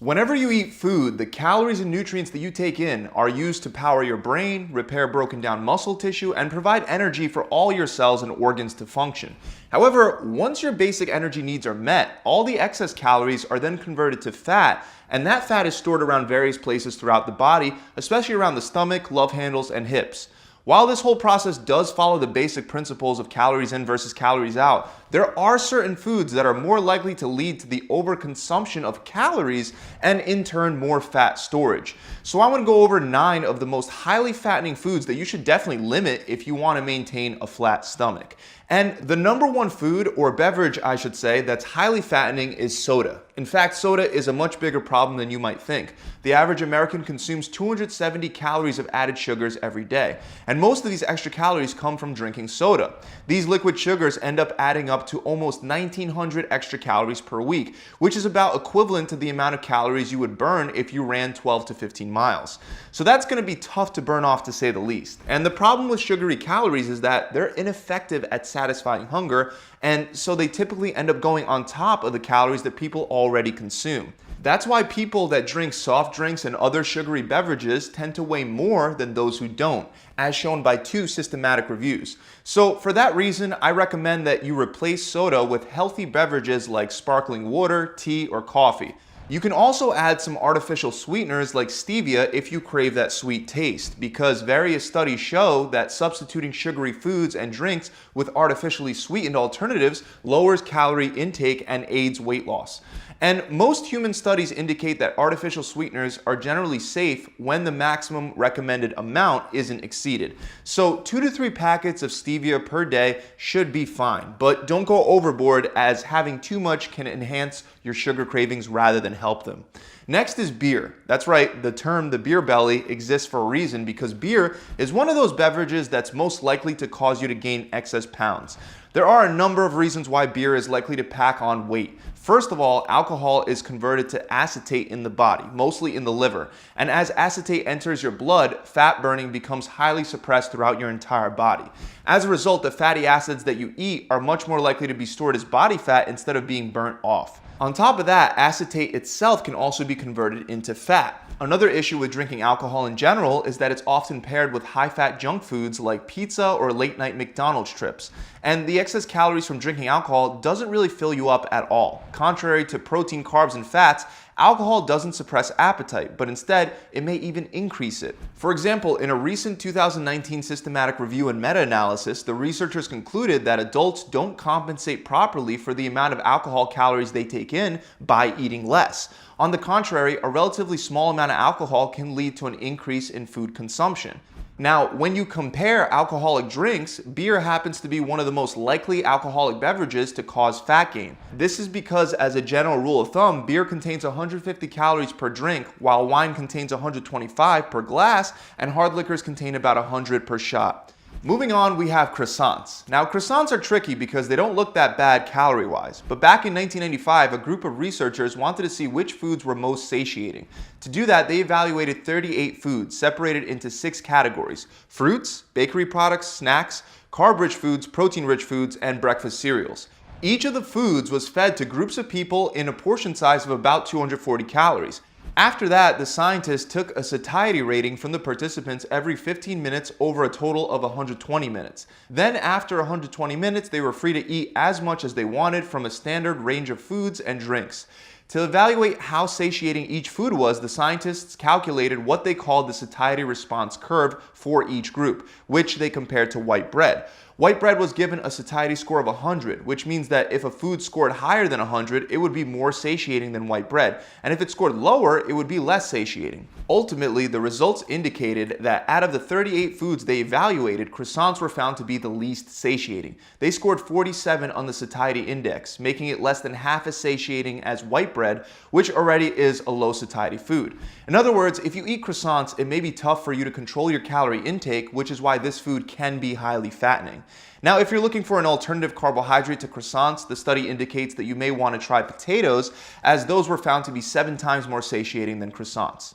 Whenever you eat food, the calories and nutrients that you take in are used to power your brain, repair broken down muscle tissue, and provide energy for all your cells and organs to function. However, once your basic energy needs are met, all the excess calories are then converted to fat, and that fat is stored around various places throughout the body, especially around the stomach, love handles, and hips. While this whole process does follow the basic principles of calories in versus calories out, there are certain foods that are more likely to lead to the overconsumption of calories and in turn more fat storage. So I want to go over 9 of the most highly fattening foods that you should definitely limit if you want to maintain a flat stomach. And the number one food, or beverage I should say, that's highly fattening is soda. In fact, soda is a much bigger problem than you might think. The average American consumes 270 calories of added sugars every day, and most of these extra calories come from drinking soda. These liquid sugars end up adding up to almost 1,900 extra calories per week, which is about equivalent to the amount of calories you would burn if you ran 12 to 15 miles. So that's going to be tough to burn off, to say the least. And the problem with sugary calories is that they're ineffective at satisfying hunger, and so they typically end up going on top of the calories that people already consume. That's why people that drink soft drinks and other sugary beverages tend to weigh more than those who don't, as shown by 2 systematic reviews. So for that reason, I recommend that you replace soda with healthy beverages like sparkling water, tea, or coffee. You can also add some artificial sweeteners like stevia if you crave that sweet taste, because various studies show that substituting sugary foods and drinks with artificially sweetened alternatives lowers calorie intake and aids weight loss. And most human studies indicate that artificial sweeteners are generally safe when the maximum recommended amount isn't exceeded. So 2 to 3 packets of stevia per day should be fine, but don't go overboard, as having too much can enhance your sugar cravings rather than help them. Next is beer. That's right, the term the beer belly exists for a reason, because beer is one of those beverages that's most likely to cause you to gain excess pounds. There are a number of reasons why beer is likely to pack on weight. First of all, alcohol is converted to acetate in the body, mostly in the liver. And as acetate enters your blood, fat burning becomes highly suppressed throughout your entire body. As a result, the fatty acids that you eat are much more likely to be stored as body fat instead of being burnt off. On top of that, acetate itself can also be converted into fat. Another issue with drinking alcohol in general is that it's often paired with high-fat junk foods like pizza or late-night McDonald's trips. And the excess calories from drinking alcohol doesn't really fill you up at all. Contrary to protein, carbs, and fats, alcohol doesn't suppress appetite, but instead, it may even increase it. For example, in a recent 2019 systematic review and meta-analysis, the researchers concluded that adults don't compensate properly for the amount of alcohol calories they take in by eating less. On the contrary, a relatively small amount of alcohol can lead to an increase in food consumption. Now, when you compare alcoholic drinks, beer happens to be one of the most likely alcoholic beverages to cause fat gain. This is because, as a general rule of thumb, beer contains 150 calories per drink, while wine contains 125 per glass, and hard liquors contain about 100 per shot. Moving on, we have croissants. Now, croissants are tricky because they don't look that bad calorie-wise, but back in 1995, a group of researchers wanted to see which foods were most satiating. To do that, they evaluated 38 foods separated into 6 categories: fruits, bakery products, snacks, carb-rich foods, protein-rich foods, and breakfast cereals. Each of the foods was fed to groups of people in a portion size of about 240 calories. After that, the scientists took a satiety rating from the participants every 15 minutes over a total of 120 minutes. Then after 120 minutes, they were free to eat as much as they wanted from a standard range of foods and drinks. To evaluate how satiating each food was, the scientists calculated what they called the satiety response curve for each group, which they compared to white bread. White bread was given a satiety score of 100, which means that if a food scored higher than 100, it would be more satiating than white bread, and if it scored lower, it would be less satiating. Ultimately, the results indicated that out of the 38 foods they evaluated, croissants were found to be the least satiating. They scored 47 on the satiety index, making it less than half as satiating as white bread, which already is a low satiety food. In other words, if you eat croissants, it may be tough for you to control your calorie intake, which is why this food can be highly fattening. Now, if you're looking for an alternative carbohydrate to croissants, the study indicates that you may want to try potatoes, as those were found to be 7 times more satiating than croissants.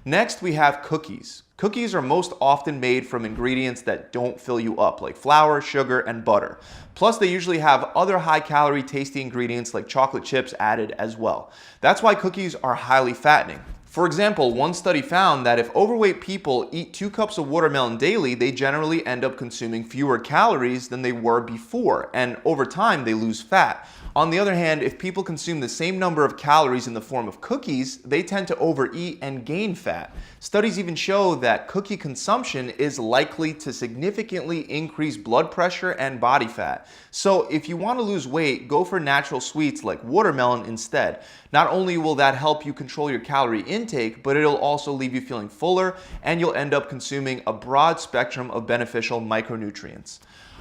Next, we have cookies. Cookies are most often made from ingredients that don't fill you up, like flour, sugar, and butter. Plus, they usually have other high-calorie, tasty ingredients like chocolate chips added as well. That's why cookies are highly fattening. For example, one study found that if overweight people eat 2 cups of watermelon daily, they generally end up consuming fewer calories than they were before, and over time they lose fat. On the other hand, if people consume the same number of calories in the form of cookies, they tend to overeat and gain fat. Studies even show that cookie consumption is likely to significantly increase blood pressure and body fat. So if you want to lose weight, go for natural sweets like watermelon instead. Not only will that help you control your calorie intake, but it'll also leave you feeling fuller, and you'll end up consuming a broad spectrum of beneficial micronutrients.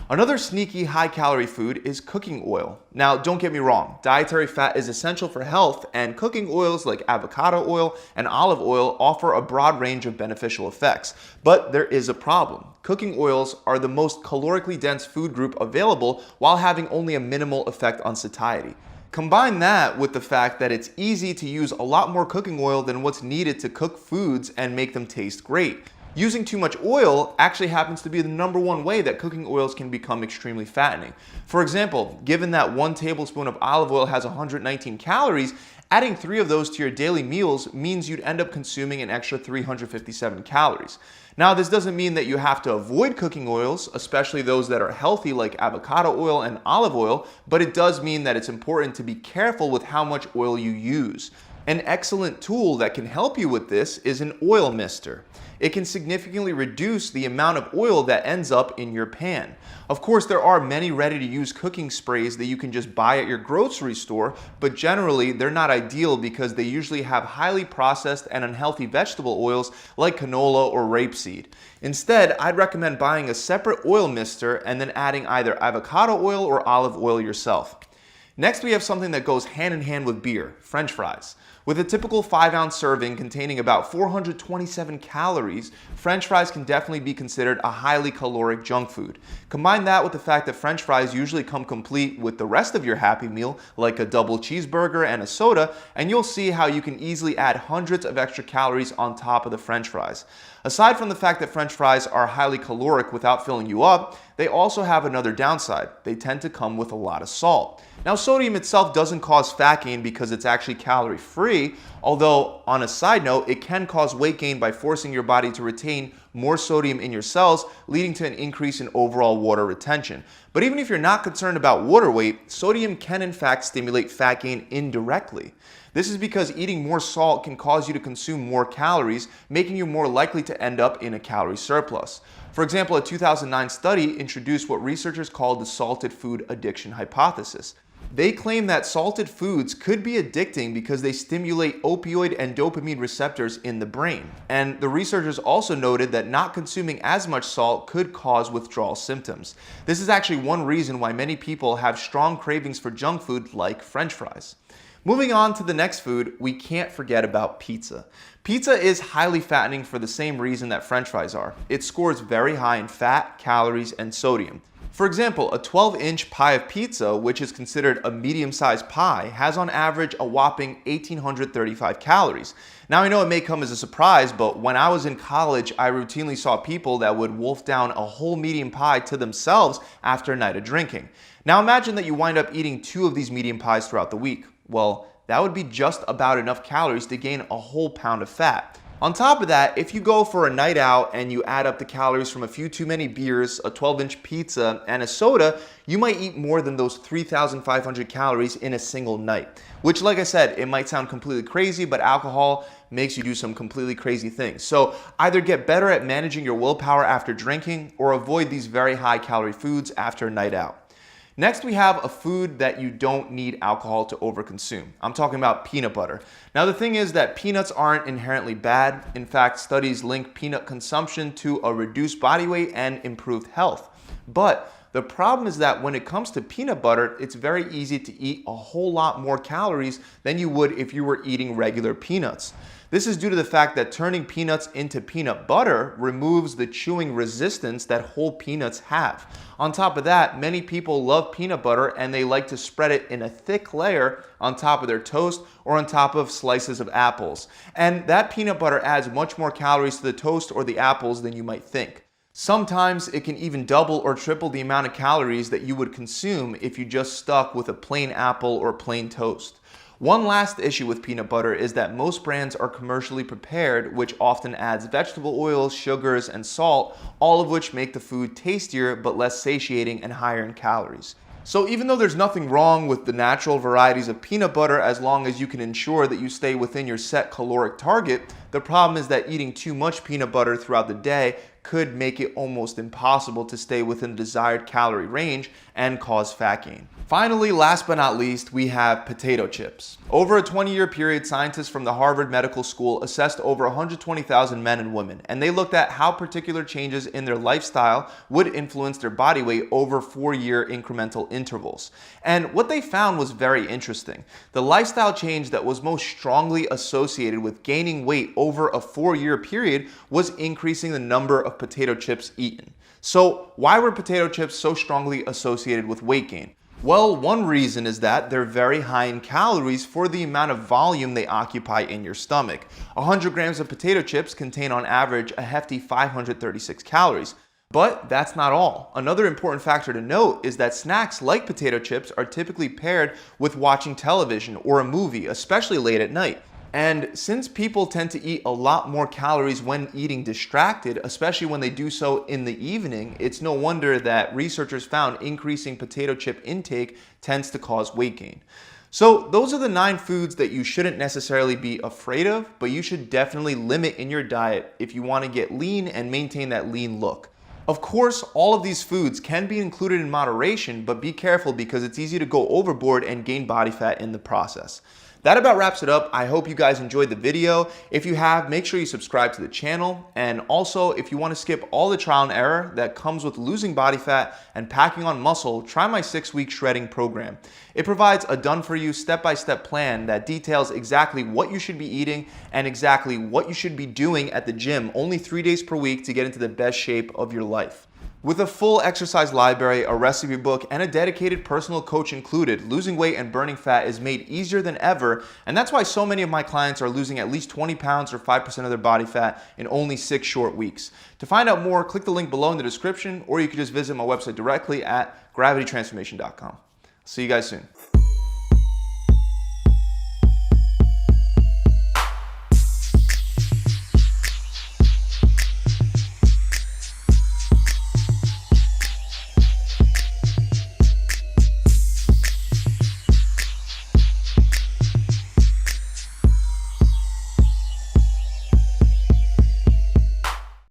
Another sneaky high-calorie food is cooking oil. Now, don't get me wrong, dietary fat is essential for health, and cooking oils like avocado oil and olive oil offer a broad range of beneficial effects. But there is a problem. Cooking oils are the most calorically dense food group available while having only a minimal effect on satiety. Combine that with the fact that it's easy to use a lot more cooking oil than what's needed to cook foods and make them taste great. Using too much oil actually happens to be the #1 way that cooking oils can become extremely fattening. For example, given that 1 tablespoon of olive oil has 119 calories, adding 3 of those to your daily meals means you'd end up consuming an extra 357 calories. Now, this doesn't mean that you have to avoid cooking oils, especially those that are healthy like avocado oil and olive oil, but it does mean that it's important to be careful with how much oil you use. An excellent tool that can help you with this is an oil mister. It can significantly reduce the amount of oil that ends up in your pan. Of course, there are many ready-to-use cooking sprays that you can just buy at your grocery store, but generally they're not ideal because they usually have highly processed and unhealthy vegetable oils like canola or rapeseed. Instead, I'd recommend buying a separate oil mister and then adding either avocado oil or olive oil yourself. Next, we have something that goes hand in hand with beer, French fries. With a typical 5-ounce serving containing about 427 calories, French fries can definitely be considered a highly caloric junk food. Combine that with the fact that French fries usually come complete with the rest of your Happy Meal, like a double cheeseburger and a soda, and you'll see how you can easily add hundreds of extra calories on top of the French fries. Aside from the fact that French fries are highly caloric without filling you up, they also have another downside. They tend to come with a lot of salt. Now, sodium itself doesn't cause fat gain because it's actually calorie-free, although on a side note, it can cause weight gain by forcing your body to retain more sodium in your cells, leading to an increase in overall water retention. But even if you're not concerned about water weight, sodium can in fact stimulate fat gain indirectly. This is because eating more salt can cause you to consume more calories, making you more likely to end up in a calorie surplus. For example, a 2009 study introduced what researchers called the salted food addiction hypothesis. They claim that salted foods could be addicting because they stimulate opioid and dopamine receptors in the brain. And the researchers also noted that not consuming as much salt could cause withdrawal symptoms. This is actually one reason why many people have strong cravings for junk food like French fries. Moving on to the next food, we can't forget about pizza. Pizza is highly fattening for the same reason that French fries are. It scores very high in fat, calories, and sodium. For example, a 12-inch pie of pizza, which is considered a medium-sized pie, has on average a whopping 1,835 calories. Now, I know it may come as a surprise, but when I was in college, I routinely saw people that would wolf down a whole medium pie to themselves after a night of drinking. Now, imagine that you wind up eating 2 of these medium pies throughout the week. Well, that would be just about enough calories to gain a whole pound of fat. On top of that, if you go for a night out and you add up the calories from a few too many beers, a 12-inch pizza, and a soda, you might eat more than those 3,500 calories in a single night. Which, like I said, it might sound completely crazy, but alcohol makes you do some completely crazy things. So either get better at managing your willpower after drinking or avoid these very high-calorie foods after a night out. Next, we have a food that you don't need alcohol to overconsume. I'm talking about peanut butter. Now, the thing is that peanuts aren't inherently bad. In fact, studies link peanut consumption to a reduced body weight and improved health. But The problem is that when it comes to peanut butter, it's very easy to eat a whole lot more calories than you would if you were eating regular peanuts. This is due to the fact that turning peanuts into peanut butter removes the chewing resistance that whole peanuts have. On top of that, many people love peanut butter and they like to spread it in a thick layer on top of their toast or on top of slices of apples. And that peanut butter adds much more calories to the toast or the apples than you might think. Sometimes it can even double or triple the amount of calories that you would consume if you just stuck with a plain apple or plain toast. One last issue with peanut butter is that most brands are commercially prepared, which often adds vegetable oils, sugars, and salt, all of which make the food tastier but less satiating and higher in calories. So even though there's nothing wrong with the natural varieties of peanut butter as long as you can ensure that you stay within your set caloric target, the problem is that eating too much peanut butter throughout the day could make it almost impossible to stay within the desired calorie range and cause fat gain. Finally, last but not least, we have potato chips. Over a 20-year period, scientists from the Harvard Medical School assessed over 120,000 men and women, and they looked at how particular changes in their lifestyle would influence their body weight over 4-year incremental intervals. And what they found was very interesting. The lifestyle change that was most strongly associated with gaining weight over a 4-year period was increasing the number of potato chips eaten. So why were potato chips so strongly associated with weight gain? Well, one reason is that they're very high in calories for the amount of volume they occupy in your stomach. 100 grams of potato chips contain on average a hefty 536 calories. But that's not all. Another important factor to note is that snacks like potato chips are typically paired with watching television or a movie, especially late at night. And since people tend to eat a lot more calories when eating distracted, especially when they do so in the evening, it's no wonder that researchers found increasing potato chip intake tends to cause weight gain. So those are the 9 foods that you shouldn't necessarily be afraid of, but you should definitely limit in your diet if you want to get lean and maintain that lean look. Of course, all of these foods can be included in moderation, but be careful because it's easy to go overboard and gain body fat in the process. That about wraps it up. I hope you guys enjoyed the video. If you have, make sure you subscribe to the channel. And also, if you want to skip all the trial and error that comes with losing body fat and packing on muscle, try my 6-week shredding program. It provides a done-for-you step-by-step plan that details exactly what you should be eating and exactly what you should be doing at the gym only 3 days per week to get into the best shape of your life. With a full exercise library, a recipe book, and a dedicated personal coach included, losing weight and burning fat is made easier than ever, and that's why so many of my clients are losing at least 20 pounds or 5% of their body fat in only 6 short weeks. To find out more, click the link below in the description, or you can just visit my website directly at gravitytransformation.com. See you guys soon.